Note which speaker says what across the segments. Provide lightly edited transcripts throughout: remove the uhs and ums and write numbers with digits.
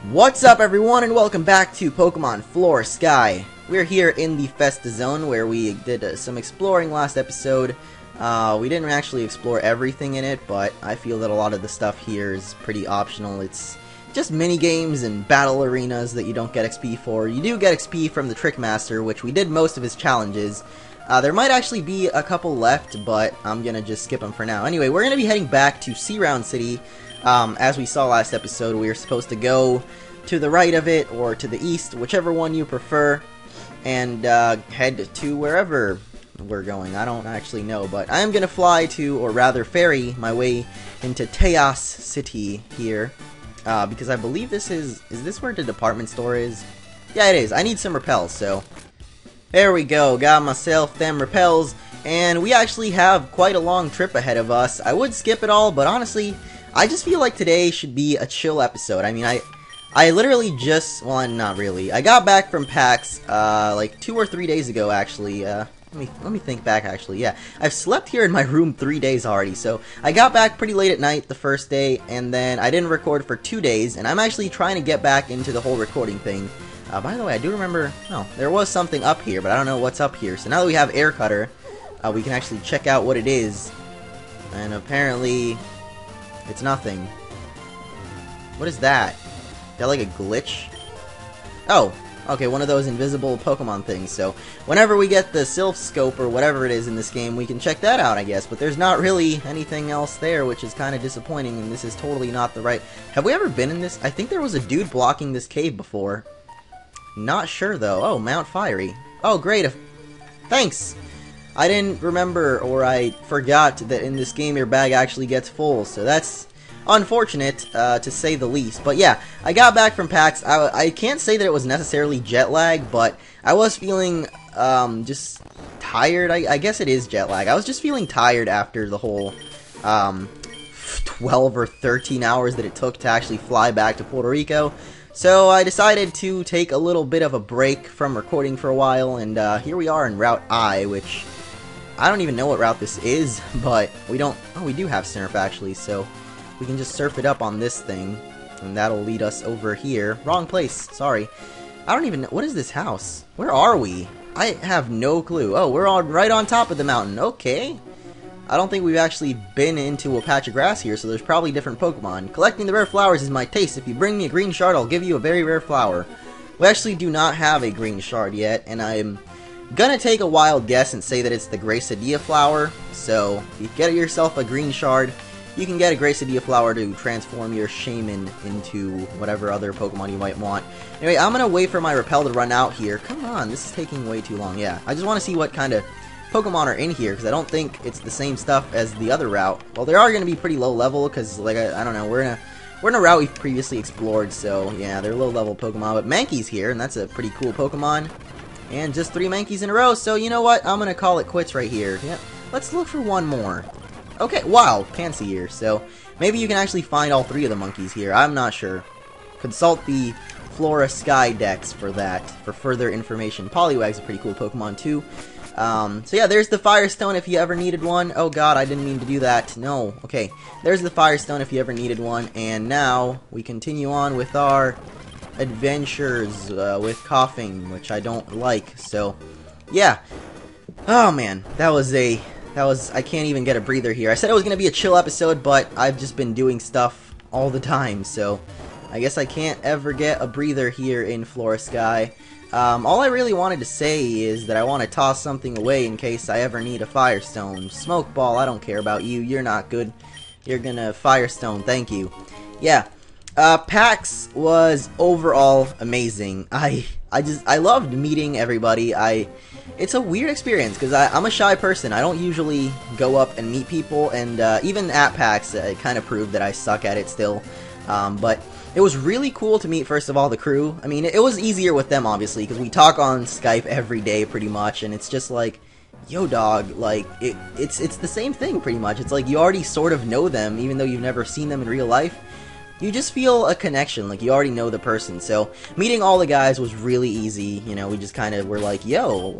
Speaker 1: What's up everyone and welcome back to Pokemon Flora Sky. We're here in the Festa Zone where we did some exploring last episode. We didn't actually explore everything in it, but I feel that a lot of the stuff here is pretty optional. It's just mini games and battle arenas that you don't get XP for. You do get XP from the Trick Master, which we did most of his challenges. There might actually be a couple left, but I'm gonna just skip them for now. Anyway, we're gonna be heading back to Sea Round City. As we saw last episode, we were supposed to go to the right of it, or to the east, whichever one you prefer, and head to wherever we're going. I don't actually know, but I am going to fly to, or rather ferry my way into Tejas City here, because I believe this is this where the department store is? Yeah, it is. I need some repels, so there we go. Got myself them repels, and we actually have quite a long trip ahead of us. I would skip it all, but honestly, I just feel like today should be a chill episode. I mean, I literally just, well, not really. I got back from PAX, like 2 or 3 days ago, actually. Let me think back, actually. Yeah, I've slept here in my room 3 days already. So I got back pretty late at night the first day, and then I didn't record for 2 days. And I'm actually trying to get back into the whole recording thing. By the way, I do remember, no, there was something up here, but I don't know what's up here. So now that we have Air Cutter, we can actually check out what it is. And apparently, it's nothing. What is that? Is that like a glitch? Oh, okay, one of those invisible Pokemon things. So whenever we get the Sylph Scope or whatever it is in this game, we can check that out, I guess. But there's not really anything else there, which is kind of disappointing, and this is totally not the right... Have we ever been in this? I think there was a dude blocking this cave before. Not sure, though. Oh, Mount Fiery. Oh, great. Thanks! I didn't remember, or I forgot that in this game your bag actually gets full, so that's unfortunate, to say the least. But yeah, I got back from PAX. I can't say that it was necessarily jet lag, but I was feeling just tired. I guess it is jet lag. I was just feeling tired after the whole 12 or 13 hours that it took to actually fly back to Puerto Rico. So I decided to take a little bit of a break from recording for a while, and here we are in Route I, which I don't even know what route this is, but we don't... Oh, we do have Snurf, actually, so we can just surf it up on this thing, and that'll lead us over here. Wrong place, sorry. I don't even know... What is this house? Where are we? I have no clue. Oh, we're right on top of the mountain. Okay. I don't think we've actually been into a patch of grass here, so there's probably different Pokemon. Collecting the rare flowers is my taste. If you bring me a green shard, I'll give you a very rare flower. We actually do not have a green shard yet, and I'm gonna take a wild guess and say that it's the Gracidia flower. So, if you get yourself a green shard, you can get a Gracidia flower to transform your Shaman into whatever other Pokemon you might want. Anyway, I'm gonna wait for my Repel to run out here. Come on, this is taking way too long. Yeah, I just want to see what kind of Pokemon are in here, because I don't think it's the same stuff as the other route. Well, they are going to be pretty low level, because, like, I don't know, we're in a route we've previously explored, so, yeah, they're low level Pokemon. But Mankey's here, and that's a pretty cool Pokemon. And just 3 Mankeys in a row, so you know what? I'm going to call it quits right here. Yep. Let's look for one more. Okay, wow, Pansy here, so maybe you can actually find all 3 of the monkeys here. I'm not sure. Consult the Flora Sky Dex for that, for further information. Poliwag's a pretty cool Pokemon, too. So yeah, there's the Firestone if you ever needed one. Oh god, I didn't mean to do that. No. Okay, there's the Firestone if you ever needed one. And now, we continue on with our adventures with coughing, which I don't like. So, yeah. Oh man, I can't even get a breather here. I said it was going to be a chill episode, but I've just been doing stuff all the time. So, I guess I can't ever get a breather here in Flora Sky. All I really wanted to say is that I want to toss something away in case I ever need a Firestone. Smoke Ball, I don't care about you. You're not good. You're gonna Firestone, thank you. Yeah. PAX was overall amazing. I loved meeting everybody. It's a weird experience because I'm a shy person. I don't usually go up and meet people, and even at PAX, it kind of proved that I suck at it still. But it was really cool to meet, first of all, the crew. I mean, it was easier with them, obviously, because we talk on Skype every day, pretty much, and it's just like, yo, dog, like, it's the same thing, pretty much. It's like you already sort of know them, even though you've never seen them in real life. You just feel a connection, like you already know the person. So, meeting all the guys was really easy. You know, we just kind of were like, yo,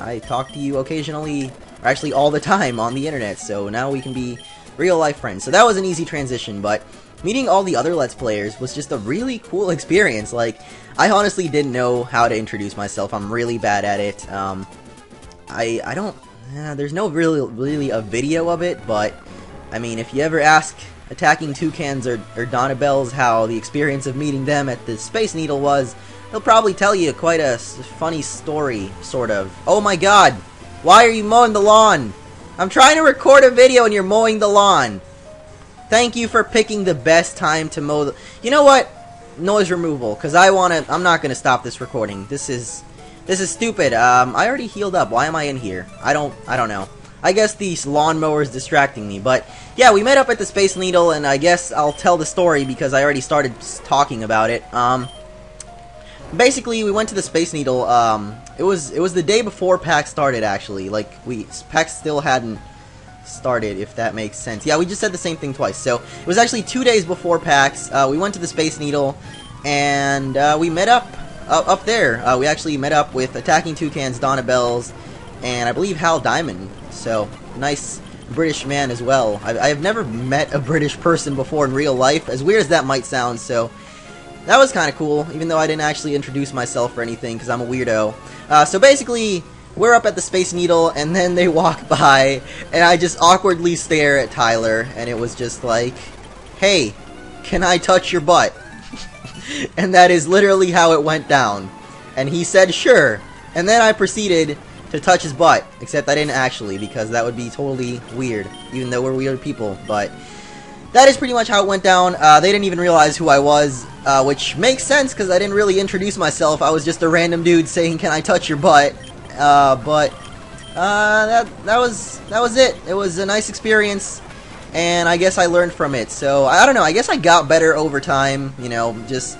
Speaker 1: I talk to you occasionally, or actually all the time on the internet, so now we can be real-life friends. So that was an easy transition, but meeting all the other Let's Players was just a really cool experience. Like, I honestly didn't know how to introduce myself. I'm really bad at it. I don't... there's no really a video of it, but, I mean, if you ever ask Attacking Toucans or Donabells how the experience of meeting them at the Space Needle was, they'll probably tell you quite a funny story, sort of. Oh my god! Why are you mowing the lawn? I'm trying to record a video and you're mowing the lawn! Thank you for picking the best time to mow the... You know what? Noise removal, because I'm not gonna stop this recording. This is stupid. I already healed up. Why am I in here? I don't know. I guess the lawnmower is distracting me, but yeah, we met up at the Space Needle, and I guess I'll tell the story because I already started talking about it. Basically, we went to the Space Needle. It was the day before PAX started, actually. Like, PAX still hadn't started, if that makes sense. Yeah, we just said the same thing twice. So it was actually 2 days before PAX. We went to the Space Needle, and we met up there. We actually met up with Attacking Toucans, Donabells, and I believe Hal Diamond. So, nice British man as well. I have never met a British person before in real life, as weird as that might sound, so that was kind of cool, even though I didn't actually introduce myself or anything, because I'm a weirdo. So basically, we're up at the Space Needle, and then they walk by, and I just awkwardly stare at Tyler, and it was just like, hey, can I touch your butt? And that is literally how it went down. And he said, sure. And then I proceeded to touch his butt, except I didn't actually, because that would be totally weird, even though we're weird people. But that is pretty much how it went down. They didn't even realize who I was, which makes sense, because I didn't really introduce myself. I was just a random dude saying, can I touch your butt? That was it. It was a nice experience, and I guess I learned from it. So, I don't know, I guess I got better over time, you know, just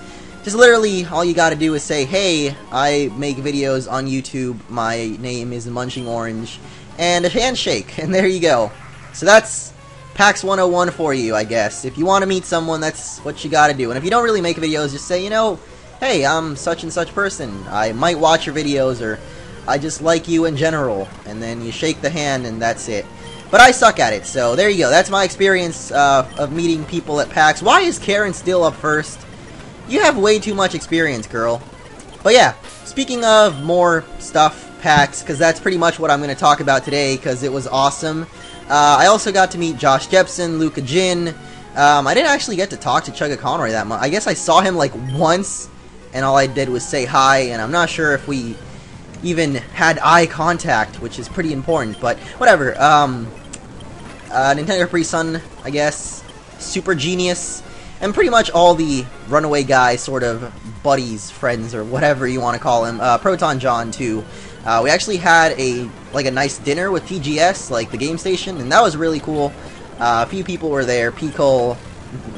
Speaker 1: literally all you gotta do is say, hey, I make videos on YouTube, my name is MunchingOrange, and a handshake, and there you go. So that's PAX 101 for you, I guess. If you want to meet someone, that's what you gotta do. And if you don't really make videos, just say, you know, hey, I'm such and such person. I might watch your videos, or I just like you in general. And then you shake the hand, and that's it. But I suck at it, so there you go. That's my experience of meeting people at PAX. Why is Karen still up first? You have way too much experience, girl. But yeah, speaking of more stuff, PAX, because that's pretty much what I'm going to talk about today, because it was awesome. I also got to meet Josh Jepson, Luca Jin. I didn't actually get to talk to Chugga Conroy that much. I guess I saw him like once, and all I did was say hi, and I'm not sure if we even had eye contact, which is pretty important, but whatever. Nintendo Capri Sun, I guess, Super Genius, and pretty much all the Runaway Guy sort of buddies, friends, or whatever you want to call him. Proton John, too. We actually had a nice dinner with TGS, like the game station, and that was really cool. A few people were there. P. Cole,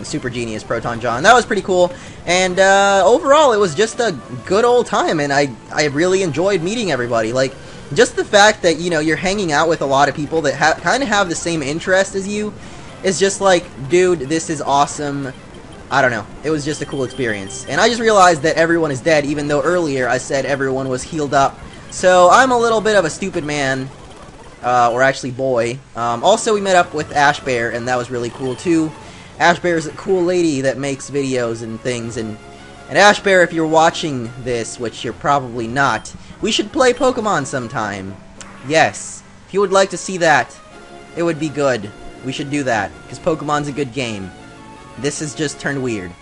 Speaker 1: Super Genius, Proton John. That was pretty cool. And overall, it was just a good old time, and I really enjoyed meeting everybody. Like, just the fact that, you know, you're hanging out with a lot of people that kind of have the same interest as you is just like, dude, this is awesome. I don't know. It was just a cool experience. And I just realized that everyone is dead, even though earlier I said everyone was healed up. So I'm a little bit of a stupid man, or actually boy. Also, we met up with Ash Bear, and that was really cool too. Ash Bear is a cool lady that makes videos and things, and Ash Bear, if you're watching this, which you're probably not, we should play Pokemon sometime. Yes. If you would like to see that, it would be good. We should do that, because Pokemon's a good game. This has just turned weird.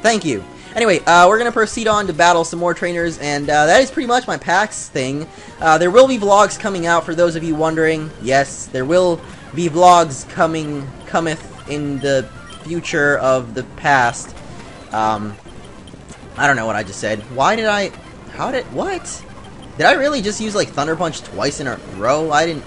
Speaker 1: Thank you. Anyway, we're going to proceed on to battle some more trainers, and that is pretty much my PAX thing. There will be vlogs coming out, for those of you wondering. Yes, there will be vlogs cometh in the future of the past. I don't know what I just said. What? Did I really just use, like, Thunder Punch twice in a row? I didn't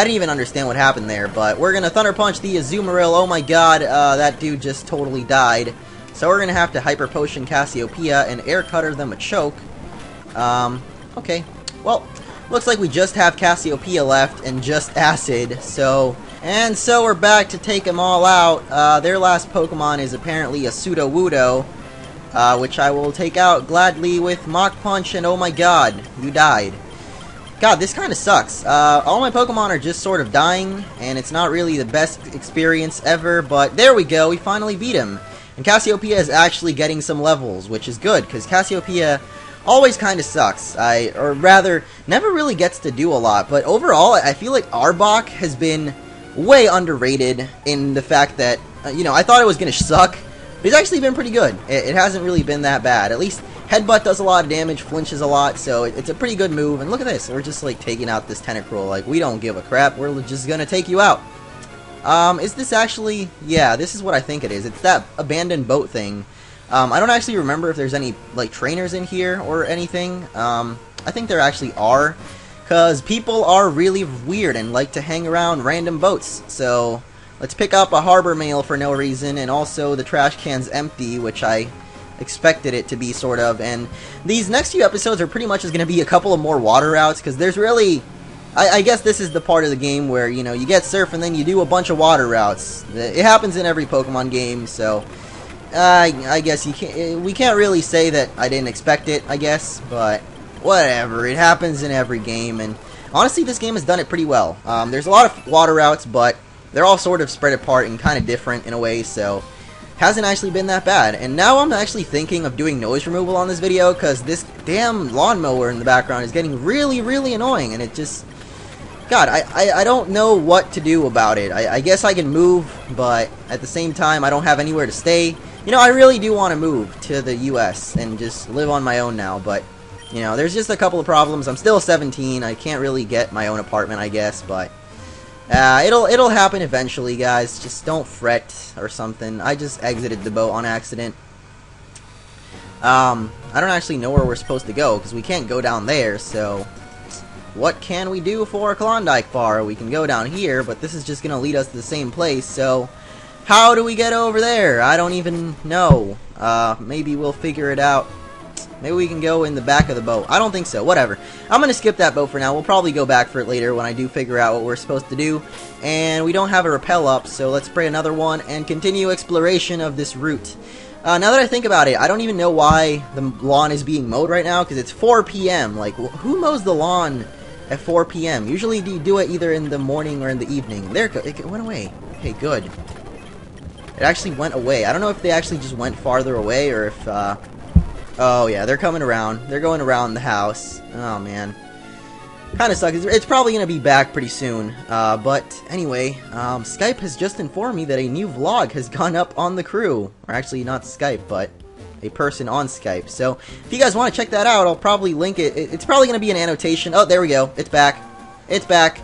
Speaker 1: even understand what happened there, but we're gonna Thunder Punch the Azumarill. Oh my god, that dude just totally died. So we're gonna have to Hyper Potion Cassiopeia and Air Cutter them a choke. Okay. Well, looks like we just have Cassiopeia left and just Acid, so... And so we're back to take them all out. Their last Pokemon is apparently a Sudowoodo, which I will take out gladly with Mach Punch, and oh my god, you died. God, this kind of sucks. All my Pokemon are just sort of dying, and it's not really the best experience ever, but there we go, we finally beat him. And Cassiopeia is actually getting some levels, which is good, because Cassiopeia always kind of sucks. Or rather, never really gets to do a lot. But overall, I feel like Arbok has been way underrated in the fact that, you know, I thought it was going to suck, but he's actually been pretty good. It hasn't really been that bad. At least Headbutt does a lot of damage, flinches a lot, so it's a pretty good move. And look at this, we're just like taking out this Tentacruel. Like, we don't give a crap, we're just going to take you out. Is this actually... Yeah, this is what I think it is. It's that abandoned boat thing. I don't actually remember if there's any, like, trainers in here or anything. I think there actually are, because people are really weird and like to hang around random boats. So, let's pick up a harbor mail for no reason, and also the trash can's empty, which I expected it to be, sort of. And these next few episodes are pretty much just going to be a couple of more water routes, because there's really... I guess this is the part of the game where, you know, you get surf and then you do a bunch of water routes. It happens in every Pokemon game, so I guess we can't really say that I didn't expect it, I guess, but whatever. It happens in every game, and honestly, this game has done it pretty well. There's a lot of water routes, but they're all sort of spread apart and kind of different in a way, so hasn't actually been that bad. And now I'm actually thinking of doing noise removal on this video, because this damn lawnmower in the background is getting really, really annoying, and it just... God, I don't know what to do about it. I guess I can move, but at the same time, I don't have anywhere to stay. You know, I really do want to move to the US and just live on my own now, but, you know, there's just a couple of problems. I'm still 17. I can't really get my own apartment, I guess, but it'll happen eventually, guys. Just don't fret or something. I just exited the boat on accident. I don't actually know where we're supposed to go, because we can't go down there, so... What can we do for a Klondike bar? We can go down here, but this is just going to lead us to the same place, so... How do we get over there? I don't even know. Maybe we'll figure it out. Maybe we can go in the back of the boat. I don't think so. Whatever. I'm going to skip that boat for now. We'll probably go back for it later when I do figure out what we're supposed to do. And we don't have a rappel up, so let's spray another one and continue exploration of this route. Now that I think about it, I don't even know why the lawn is being mowed right now, because it's 4 p.m. Like, who mows the lawn at 4 p.m.? Usually you do it either in the morning or in the evening. There it went away. Okay, good. It actually went away. I don't know if they actually just went farther away, or if, oh yeah, they're coming around. They're going around the house. Oh man. Kinda sucks. It's probably gonna be back pretty soon. But anyway, Skype has just informed me that a new vlog has gone up on the crew. Or actually, not Skype, but a person on Skype. So, if you guys want to check that out, I'll probably link it. It's probably going to be an annotation. Oh, there we go. It's back. It's back.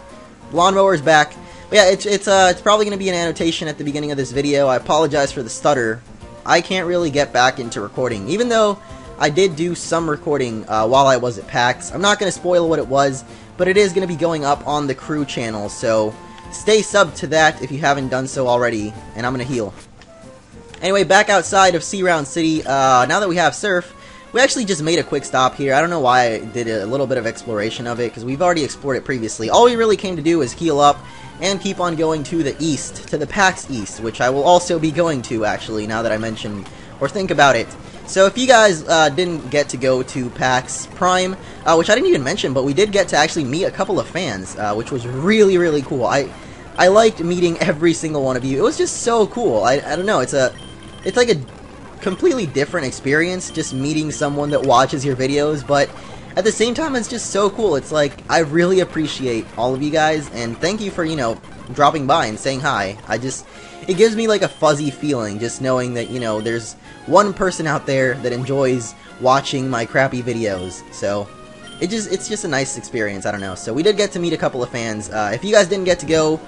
Speaker 1: Lawnmower's back. But yeah, it's probably going to be an annotation at the beginning of this video. I apologize for the stutter. I can't really get back into recording, even though I did do some recording while I was at PAX. I'm not going to spoil what it was, but it is going to be going up on the crew channel, so stay subbed to that if you haven't done so already, and I'm going to heal. Anyway, back outside of Sea Round City, now that we have Surf, we actually just made a quick stop here. I don't know why I did a little bit of exploration of it, because we've already explored it previously. All we really came to do is heal up and keep on going to the east, to the PAX East, which I will also be going to, actually, now that I mention or think about it. So if you guys didn't get to go to PAX Prime, which I didn't even mention, but we did get to actually meet a couple of fans, which was really, really cool. I liked meeting every single one of you. It was just so cool. I don't know, it's like a completely different experience just meeting someone that watches your videos, but at the same time, it's just so cool. It's like, I really appreciate all of you guys, and thank you for, you know, dropping by and saying hi. It gives me like a fuzzy feeling just knowing that, you know, there's one person out there that enjoys watching my crappy videos. So it's just a nice experience. I don't know. So we did get to meet a couple of fans. If you guys didn't get to go,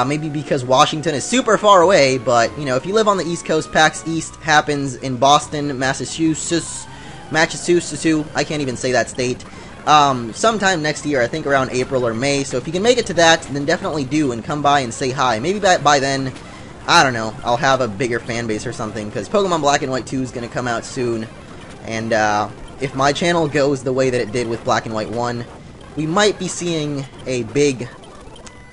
Speaker 1: maybe because Washington is super far away, but you know, if you live on the East Coast, PAX East happens in Boston, Massachusetts. I can't even say that state. Sometime next year, I think around April or May. So if you can make it to that, then definitely do and come by and say hi. Maybe by then, I don't know, I'll have a bigger fan base or something, because Pokemon Black and White 2 is going to come out soon, and if my channel goes the way that it did with Black and White 1, we might be seeing a big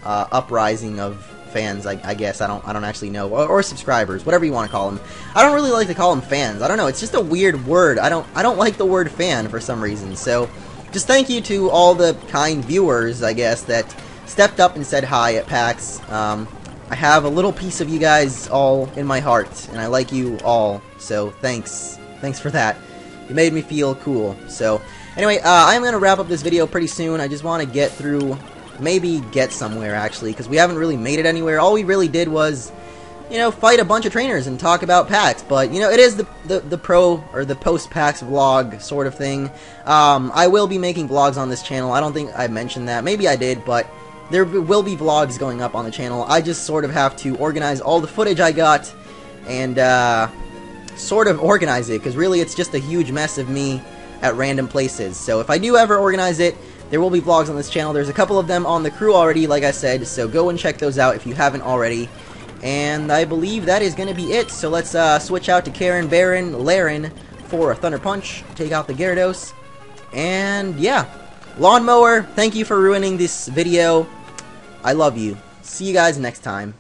Speaker 1: uprising of fans, I guess. I don't actually know, or subscribers, whatever you want to call them. I don't really like to call them fans. I don't know, it's just a weird word. I don't like the word fan for some reason. So just thank you to all the kind viewers, I guess, that stepped up and said hi at PAX. I have a little piece of you guys all in my heart, and I like you all, so thanks. Thanks for that. You made me feel cool. So, anyway, I'm going to wrap up this video pretty soon. I just want to get through, maybe get somewhere, actually, because we haven't really made it anywhere. All we really did was, you know, fight a bunch of trainers and talk about packs, but, you know, it is the pro, or the post-packs vlog sort of thing. I will be making vlogs on this channel. I don't think I mentioned that. Maybe I did, but there will be vlogs going up on the channel. I just sort of have to organize all the footage I got, and, sort of organize it, because really it's just a huge mess of me at random places. So if I do ever organize it, there will be vlogs on this channel. There's a couple of them on the crew already, like I said, so go and check those out if you haven't already. And I believe that is going to be it, so let's switch out to Karen, Baron, Laren for a Thunder Punch, take out the Gyarados, and yeah. Lawnmower, thank you for ruining this video. I love you. See you guys next time.